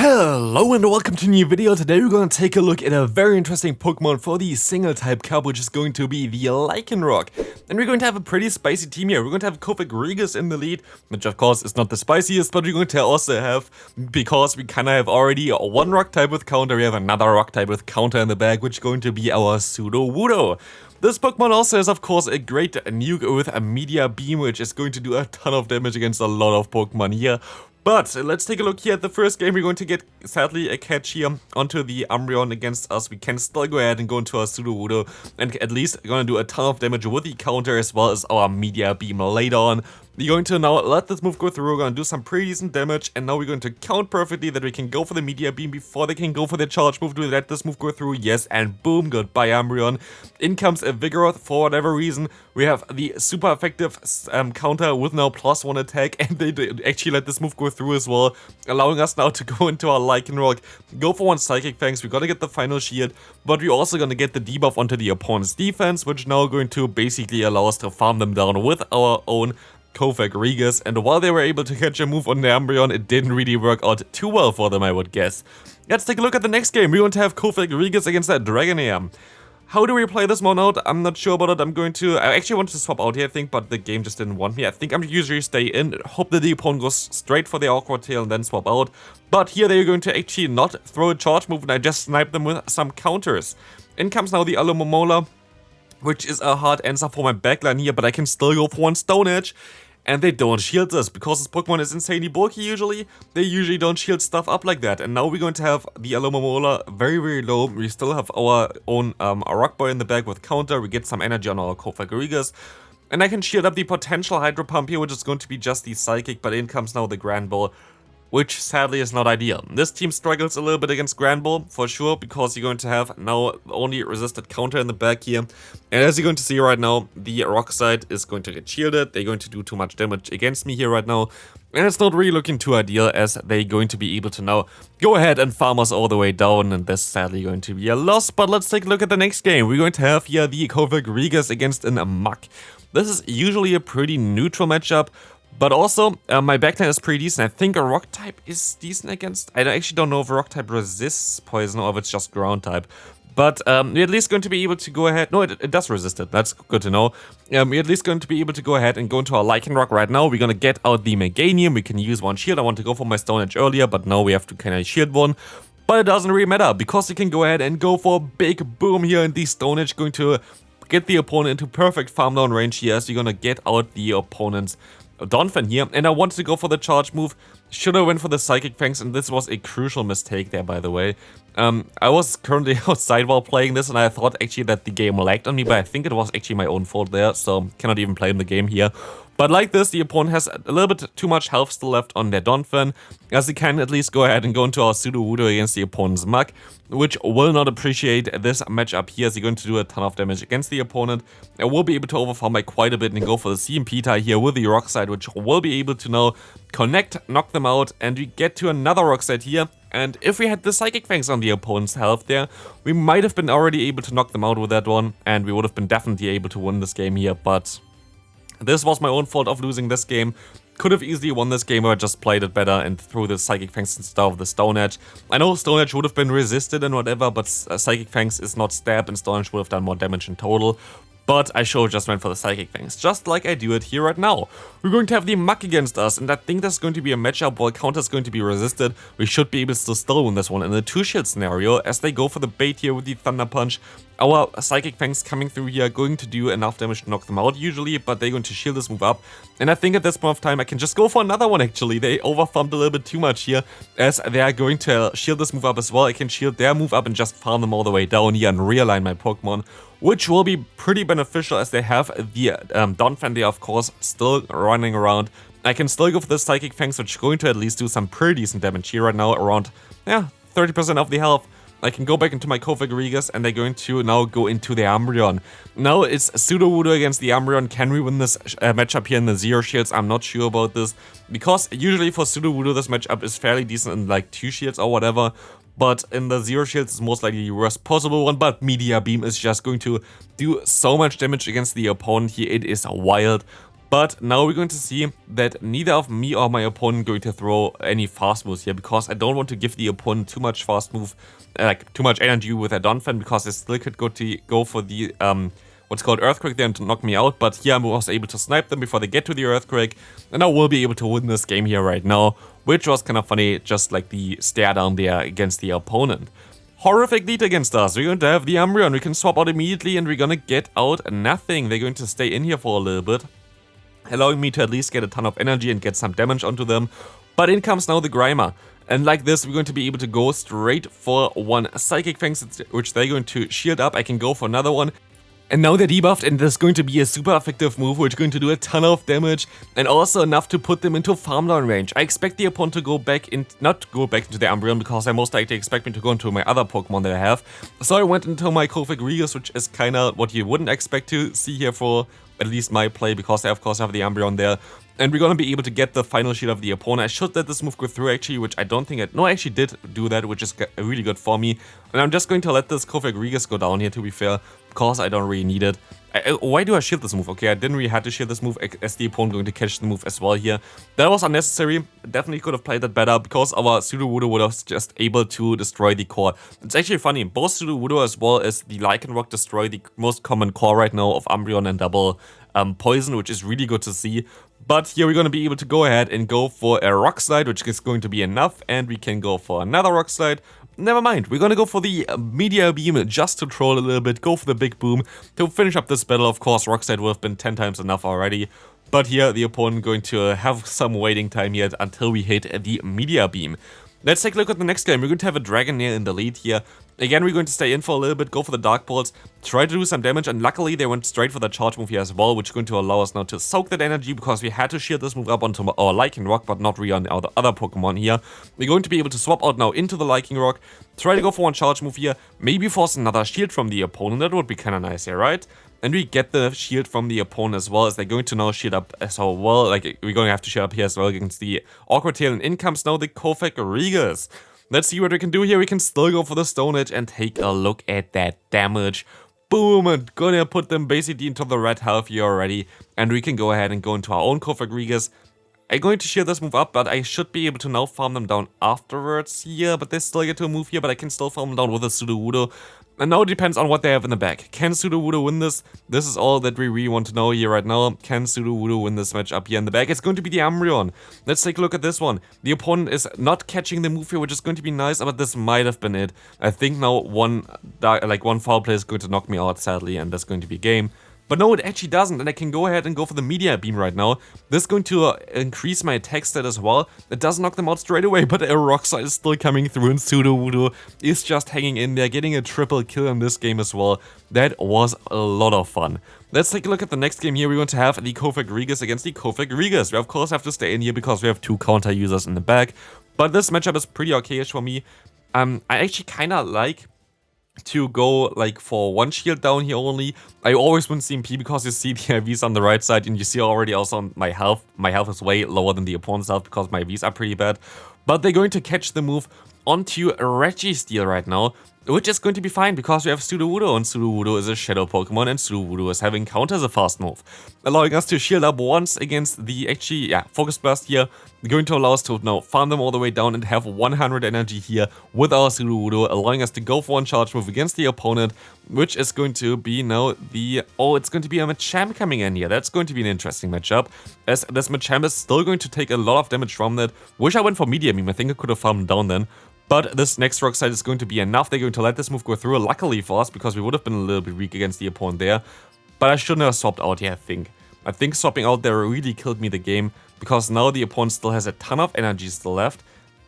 Hello and welcome to a new video. Today we're going to take a look at a very interesting Pokemon for the single type cup, which is going to be the Lycanroc. And we're going to have a pretty spicy team here. We're going to have Kaiwei in the lead, which of course is not the spiciest, but we're going to also have, because we kind of have already one rock type with counter, we have another rock type with counter in the bag, which is going to be our Sudowoodo. This Pokemon also has, of course, a great nuke with a Media Beam, which is going to do a ton of damage against a lot of Pokemon here. But let's take a look here at the first game. We're going to get, sadly, a catch here onto the Umbreon against us. We can still go ahead and go into our Sudowoodo and at least going to do a ton of damage with the counter as well as our Media Beam later on. We're going to now let this move go through, we're going to do some pretty decent damage, and now we're going to count perfectly that we can go for the Media Beam before they can go for the charge move. Do we let this move go through? Yes, and boom, goodbye Umbreon. In comes a Vigoroth for whatever reason. We have the super effective counter with now +1 attack, and they actually let this move go through as well, allowing us now to go into our Lycanroc, go for one Psychic Fangs. We're gonna get the final shield, but we're also gonna get the debuff onto the opponent's defense, which now going to basically allow us to farm them down with our own Kaiwei, and while they were able to catch a move on the Umbreon, it didn't really work out too well for them, I would guess. Let's take a look at the next game. We're going to have Kaiwei against that Broguiere. How do we play this one out? I'm not sure about it. I actually wanted to swap out here, I think, but the game just didn't want me. I think I'm usually stay in, hope that the opponent goes straight for the awkward tail and then swap out. But here they're going to actually not throw a charge move, and I just snipe them with some counters. In comes now the Alomomola, which is a hard answer for my backline here, but I can still go for one Stone Edge. And they don't shield this, because this Pokemon is insanely bulky usually. They usually don't shield stuff up like that. And now we're going to have the Alomomola very, very low. We still have our own Rock Boy in the back with counter. We get some energy on our Kaiwei. And I can shield up the potential Hydro Pump here, which is going to be just the Psychic. But in comes now the Grand Ball, which sadly is not ideal. This team struggles a little bit against Grand Ball, for sure, because you're going to have now only resisted counter in the back here. And as you're going to see right now, the rock side is going to get shielded. They're going to do too much damage against me here right now. And it's not really looking too ideal, as they're going to be able to now go ahead and farm us all the way down. And this is sadly going to be a loss. But let's take a look at the next game. We're going to have here the Kaiwei against an Muk. This is usually a pretty neutral matchup. But also, my backline is pretty decent. I think a rock type is decent against. I actually don't know if a rock type resists poison or if it's just ground type. But we're at least going to be able to go ahead. No, it does resist it. That's good to know. We're at least going to be able to go ahead and go into our Lycanroc right now. We're going to get out the Meganium. We can use one shield. I want to go for my Stone Edge earlier, but now we have to kind of shield one. But it doesn't really matter, because we can go ahead and go for a big boom here. And the Stone Edge going to get the opponent into perfect farm down range here, as we're going to get out the opponent's Donphan here, and I wanted to go for the charge move. Should have went for the Psychic Fangs, and this was a crucial mistake there, by the way. I was currently outside while playing this, and I thought actually that the game lagged on me, but I think it was actually my own fault there, so cannot even play in the game here. But like this, the opponent has a little bit too much health still left on their Donphan, as they can at least go ahead and go into our Sudowoodo against the opponent's Muk, which will not appreciate this matchup here, as you're going to do a ton of damage against the opponent. I will be able to overfarm by quite a bit and go for the CMP tie here with the Rock Side, which will be able to now connect, knock them out, and we get to another Rock Side here. And if we had the Psychic Fangs on the opponent's health there, we might have been already able to knock them out with that one, and we would have been definitely able to win this game here, but this was my own fault of losing this game. Could have easily won this game if I just played it better and threw the Psychic Fangs instead of the Stone Edge. I know Stone Edge would have been resisted and whatever, but Psychic Fangs is not stab, and Stone Edge would have done more damage in total. But I sure just went for the Psychic Fangs, just like I do it here right now. We're going to have the Muk against us, and I think that's going to be a matchup while counter is going to be resisted. We should be able to still win this one in the 2-shield scenario, as they go for the bait here with the Thunder Punch. Our Psychic Fangs coming through here are going to do enough damage to knock them out usually, but they're going to shield this move up. And I think at this point of time I can just go for another one actually. They overfarmed a little bit too much here, as they are going to shield this move up as well. I can shield their move up and just farm them all the way down here and realign my Pokemon, which will be pretty beneficial, as they have the Donphan there, of course, still running around. I can still go for the Psychic Fangs, which is going to at least do some pretty decent damage here right now, around 30% of the health. I can go back into my Kaiwei, and they're going to now go into the Umbreon. Now it's Sudowoodo against the Umbreon. Can we win this matchup here in the 0 shields? I'm not sure about this, because usually for Sudowoodo this matchup is fairly decent in like 2 shields or whatever. But in the 0 shields it's most likely the worst possible one, but Media Beam is just going to do so much damage against the opponent here. It is wild. But now we're going to see that neither of me or my opponent going to throw any fast moves here, because I don't want to give the opponent too much fast move, like too much energy with their Donphan, because they still could go for the what's called Earthquake there and to knock me out. But here I was able to snipe them before they get to the Earthquake, and I will be able to win this game here right now, which was kind of funny, just like the stare down there against the opponent. Horrific lead against us. We're going to have the Umbreon. We can swap out immediately and we're going to get out nothing. They're going to stay in here for a little bit, allowing me to at least get a ton of energy and get some damage onto them. But in comes now the Grimer. And like this, we're going to be able to go straight for one Psychic Fangs, which they're going to shield up. I can go for another one. And now they're debuffed, and there's going to be a super effective move which is going to do a ton of damage and also enough to put them into farm down range. I expect the opponent to go back in, not go back into the Umbreon, because I most likely expect me to go into my other Pokemon that I have. So I went into my Kaiwei, which is kinda what you wouldn't expect to see here for at least my play, because I of course have the Umbreon there. And we're gonna be able to get the final shield of the opponent. I should let this move go through actually, which I don't think no, I actually did do that, which is really good for me. And I'm just going to let this Kaiwei go down here, to be fair, because I don't really need it. Why do I shield this move? Okay, I didn't really have to shield this move, as the opponent going to catch the move as well here. That was unnecessary. Definitely could have played that better, because our Sudowoodo would have just able to destroy the core. It's actually funny, both Sudowoodo as well as the Lycanroc destroy the most common core right now of Umbreon and double poison, which is really good to see. But here we're going to be able to go ahead and go for a Rock Slide, which is going to be enough, and we can go for another Rock Slide. Never mind, we're going to go for the Meteor Beam just to troll a little bit, go for the Big Boom to finish up this battle. Of course, Rock Slide would have been 10 times enough already, but here the opponent going to have some waiting time yet until we hit the Meteor Beam. Let's take a look at the next game. We're going to have a Dragonair in the lead here. Again, we're going to stay in for a little bit, go for the Dark Pulse, try to do some damage, and luckily they went straight for the charge move here as well, which is going to allow us now to soak that energy, because we had to shield this move up onto our Lycanroc, but not really on the other Pokemon here. We're going to be able to swap out now into the Lycanroc, try to go for one charge move here, maybe force another shield from the opponent. That would be kind of nice here, right? And we get the shield from the opponent as well, as they're going to now shield up as well. Like, we're going to have to shield up here as well against the Awkward Tail, and in comes now the Kaiwei. Let's see what we can do here. We can still go for the Stone Edge and take a look at that damage. Boom, and gonna put them basically into the red health here already. And we can go ahead and go into our own Kaiwei. I'm going to shield this move up, but I should be able to now farm them down afterwards here. But they still get to move here, but I can still farm them down with a Sudowoodo. And now it depends on what they have in the back. Can Sudowoodo win this? This is all that we really want to know here right now. Can Sudowoodo win this match up here in the back? It's going to be the Umbreon. Let's take a look at this one. The opponent is not catching the move here, which is going to be nice, but this might have been it. I think now one foul play is going to knock me out, sadly, and that's going to be game. But no, it actually doesn't, and I can go ahead and go for the Meteor Beam right now. This is going to increase my attack stat as well. It doesn't knock them out straight away, but a Rock Slide is still coming through, and Sudowoodo is just hanging in there, getting a triple kill in this game as well. That was a lot of fun. Let's take a look at the next game here. We're going to have the Kaiwei against the Kaiwei. We of course have to stay in here because we have two counter users in the back. But this matchup is pretty okayish for me. I actually kind of like to go like for one shield down here only. I always win CMP because you see the IVs on the right side, and you see already also on my health. My health is way lower than the opponent's health because my IVs are pretty bad. But they're going to catch the move onto Registeel right now, which is going to be fine because we have Sudowoodo, and Sudowoodo is a Shadow Pokemon, and Sudowoodo is having Counter as a fast move, allowing us to shield up once against the Focus Blast here. Going to allow us to now farm them all the way down and have 100 energy here with our Sudowoodo, allowing us to go for one charge move against the opponent, which is going to be now it's going to be a Machamp coming in here. That's going to be an interesting matchup, as this Machamp is still going to take a lot of damage from that. Wish I went for Meteor Beam. I think I could have farmed down then. But this next Rock Slide is going to be enough. They're going to let this move go through, luckily for us, because we would have been a little bit weak against the opponent there. But I shouldn't have swapped out here, I think. I think swapping out there really killed me the game, because now the opponent still has a ton of energy still left,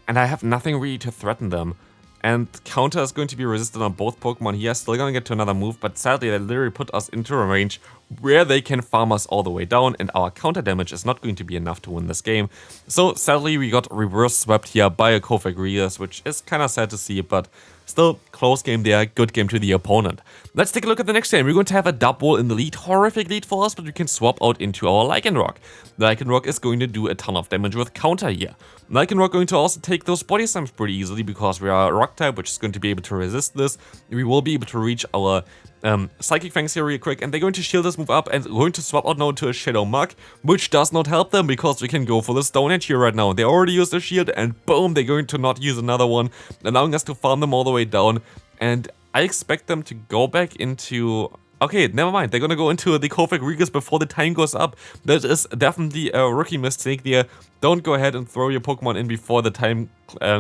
and I have nothing really to threaten them. And Counter is going to be resistant on both Pokemon here, still gonna get to another move, but sadly they literally put us into a range where they can farm us all the way down, and our counter damage is not going to be enough to win this game. So sadly we got reverse swept here by a Kaiwei, which is kinda sad to see, but still, close game there, good game to the opponent. Let's take a look at the next game. We're going to have a Dubwool in the lead, horrific lead for us, but we can swap out into our Lycanroc. The Lycanroc is going to do a ton of damage with Counter here. Lycanroc going to also take those Body Slams pretty easily because we are a Rock type, which is going to be able to resist this. We will be able to reach our Psychic Fangs here real quick, and they're going to shield this move up and going to swap out now to a Shadow Mug, which does not help them because we can go for the Stone Edge here right now. They already used a shield and boom, they're going to not use another one, allowing us to farm them all the way down. And I expect them to go back into... Okay, never mind. They're gonna go into the Kofek Regus before the time goes up. That is definitely a rookie mistake there. Don't go ahead and throw your Pokemon in before the time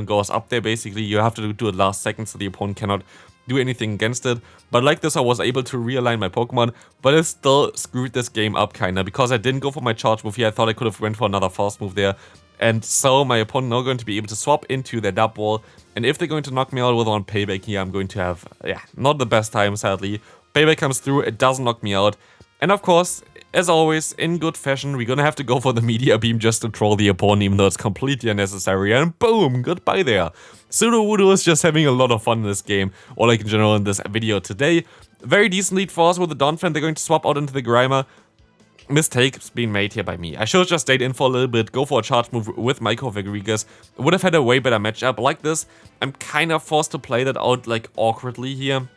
goes up there, basically. You have to do it last second so the opponent cannot do anything against it. But like this, I was able to realign my Pokemon, but it still screwed this game up kinda, because I didn't go for my charge move here. I thought I could have went for another fast move there. And so my opponent now going to be able to swap into their dub wall. And if they're going to knock me out with one payback here, I'm going to have, yeah, not the best time, sadly. Payback comes through, it doesn't knock me out. And of course, as always, in good fashion, we're gonna have to go for the Meteor Beam just to troll the opponent, even though it's completely unnecessary. And boom, goodbye there. Sudowoodo is just having a lot of fun in this game, or like in general in this video today. Very decent lead for us with the Donphan. They're going to swap out into the Grimer. Mistakes being made here by me. I should have just stayed in for a little bit, go for a charge move with my Kofek Regus. Would have had a way better matchup. Like this, I'm kind of forced to play that out like awkwardly here.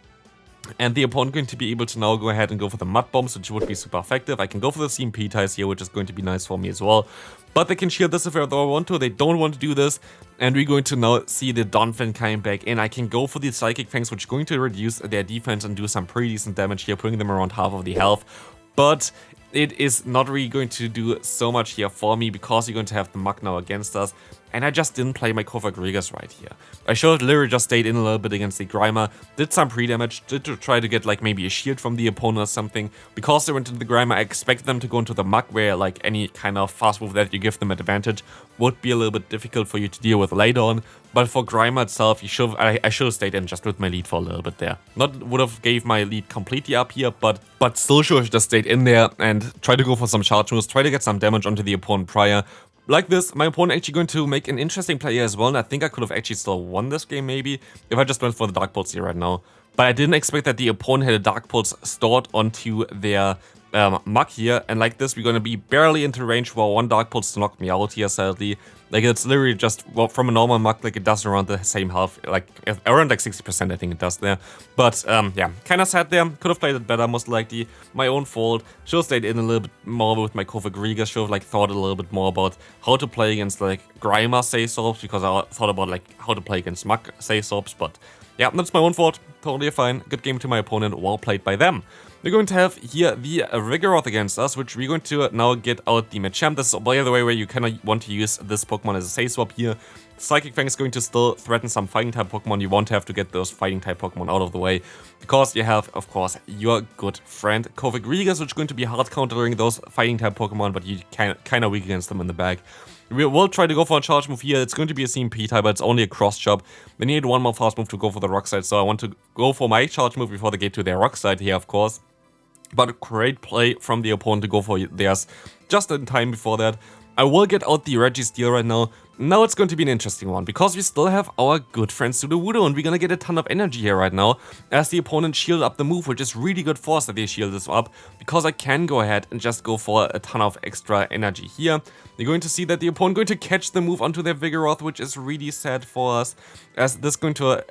And the opponent going to be able to now go ahead and go for the Mud Bombs, which would be super effective. I can go for the CMP ties here, which is going to be nice for me as well. But they can shield this if I want to. They don't want to do this. And we're going to now see the Donphan coming back in. I can go for the Psychic Fangs, which is going to reduce their defense and do some pretty decent damage here, putting them around half of the health. But it is not really going to do so much here for me because you're going to have the Mug now against us. And I just didn't play my Kofek Regus right here. I should have literally just stayed in a little bit against the Grimer, did some pre-damage, did to try to get like maybe a shield from the opponent or something. Because they went into the Grimer, I expected them to go into the Mug, where like any kind of fast move that you give them advantage would be a little bit difficult for you to deal with later on. But for Grimer itself, I should have stayed in just with my lead for a little bit there. Not would have gave my lead completely up here, but still should have just stayed in there and try to go for some charge moves, try to get some damage onto the opponent prior. Like this, my opponent actually going to make an interesting play here as well, and I think I could have actually still won this game maybe, if I just went for the Dark Pulse here right now. But I didn't expect that the opponent had a Dark Pulse stored onto their Mug here, and like this, we're going to be barely into range for one Dark Pulse to knock me out here, sadly. Like, it's literally just, well, from a normal Mug, like, it does around the same health, like, around like 60% I think it does there. But, yeah, kind of sad there, could have played it better, most likely, my own fault. Should have stayed in a little bit more with my Kofek Regus, should have, like, thought a little bit more about how to play against, like, Grimer Say-Sops, because I thought about, like, how to play against Mug Say-Sops, but, yeah, that's my own fault, totally fine, good game to my opponent, well played by them. We're going to have here the Vigoroth against us, which we're going to now get out the Machamp. This is, by the way, where you kind of want to use this Pokemon as a Say-Swap here. Psychic Fang is going to still threaten some Fighting-type Pokemon. You want to have to get those Fighting-type Pokemon out of the way, because you have, of course, your good friend Kofek Regus, which is going to be hard countering those Fighting-type Pokemon, but you kind of weak against them in the back. We will try to go for a charge move here. It's going to be a CMP type, but it's only a cross chop. We need one more fast move to go for the Rock Slide, so I want to go for my charge move before they get to their Rock Slide here, of course. But a great play from the opponent to go for theirs just in time before that. I will get out the Registeel right now. Now it's going to be an interesting one, because we still have our good friend Sudowoodo, and we're gonna get a ton of energy here right now, as the opponent shielded up the move, which is really good for us that they shield this up, because I can go ahead and just go for a ton of extra energy here. You're going to see that the opponent going to catch the move onto their Vigoroth, which is really sad for us, as this is going to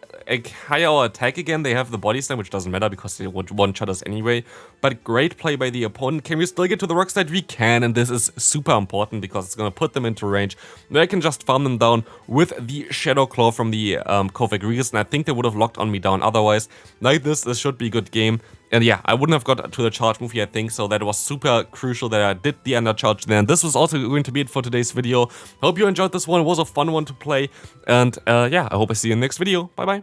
higher our attack again. They have the Body Slam, which doesn't matter because they would one-shot us anyway, but great play by the opponent. Can we still get to the Rock Slide? We can, and this is super important because it's going to put them into range. They can just farm them down with the Shadow Claw from the Kofek Regus, and I think they would have locked on me down otherwise. Like this should be a good game. And yeah, I wouldn't have got to the charge move here, I think, so that was super crucial that I did the undercharge there. And this was also going to be it for today's video. Hope you enjoyed this one. It was a fun one to play. And yeah, I hope I see you in the next video. Bye bye.